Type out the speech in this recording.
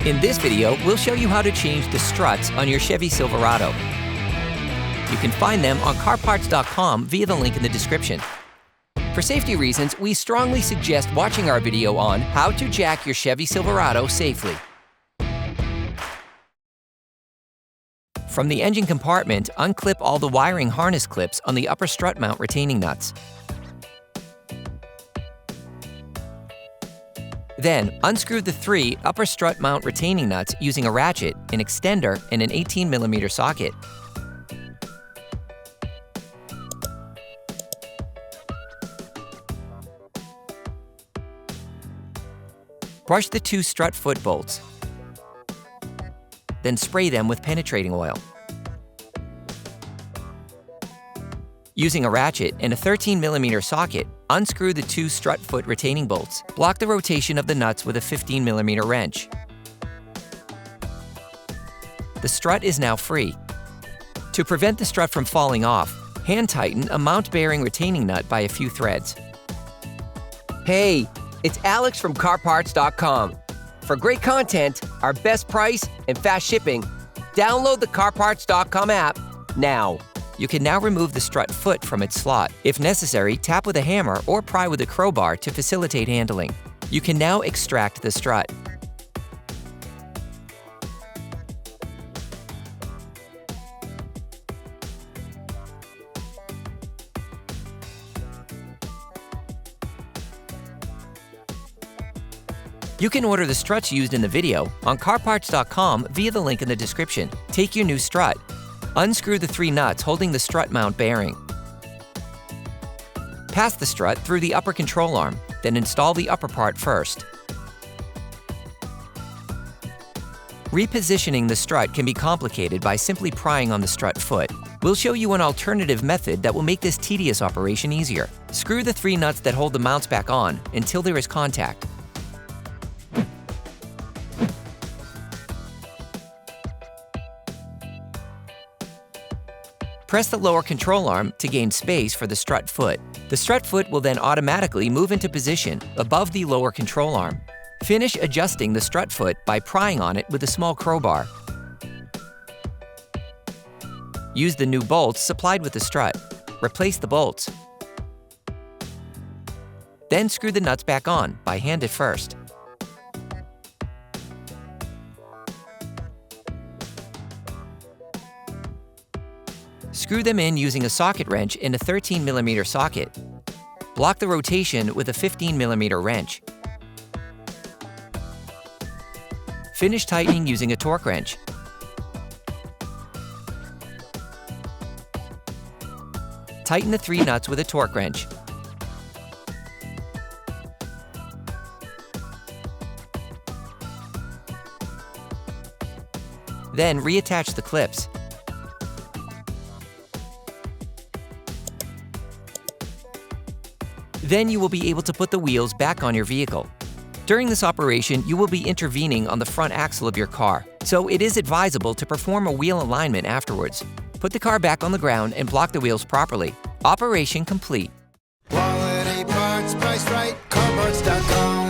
In this video, we'll show you how to change the struts on your Chevy Silverado. You can find them on CarParts.com via the link in the description. For safety reasons, we strongly suggest watching our video on how to jack your Chevy Silverado safely. From the engine compartment, unclip all the wiring harness clips on the upper strut mount retaining nuts. Then, unscrew the 3 upper strut mount retaining nuts using a ratchet, an extender, and an 18mm socket. Brush the 2 strut foot bolts. Then spray them with penetrating oil. Using a ratchet and a 13mm socket, unscrew the 2 strut foot retaining bolts. Block the rotation of the nuts with a 15mm wrench. The strut is now free. To prevent the strut from falling off, hand tighten a mount bearing retaining nut by a few threads. Hey, it's Alex from CarParts.com. For great content, our best price, and fast shipping, download the CarParts.com app now. You can now remove the strut foot from its slot. If necessary, tap with a hammer or pry with a crowbar to facilitate handling. You can now extract the strut. You can order the struts used in the video on CarParts.com via the link in the description. Take your new strut. Unscrew the 3 nuts holding the strut mount bearing. Pass the strut through the upper control arm, then install the upper part first. Repositioning the strut can be complicated by simply prying on the strut foot. We'll show you an alternative method that will make this tedious operation easier. Screw the 3 nuts that hold the mounts back on until there is contact. Press the lower control arm to gain space for the strut foot. The strut foot will then automatically move into position above the lower control arm. Finish adjusting the strut foot by prying on it with a small crowbar. Use the new bolts supplied with the strut. Replace the bolts. Then screw the nuts back on by hand at first. Screw them in using a socket wrench and a 13mm socket. Block the rotation with a 15mm wrench. Finish tightening using a torque wrench. Tighten the 3 nuts with a torque wrench. Then reattach the clips. Then you will be able to put the wheels back on your vehicle. During this operation, you will be intervening on the front axle of your car, so it is advisable to perform a wheel alignment afterwards. Put the car back on the ground and block the wheels properly. Operation complete. Quality parts, priced right, CarParts.com.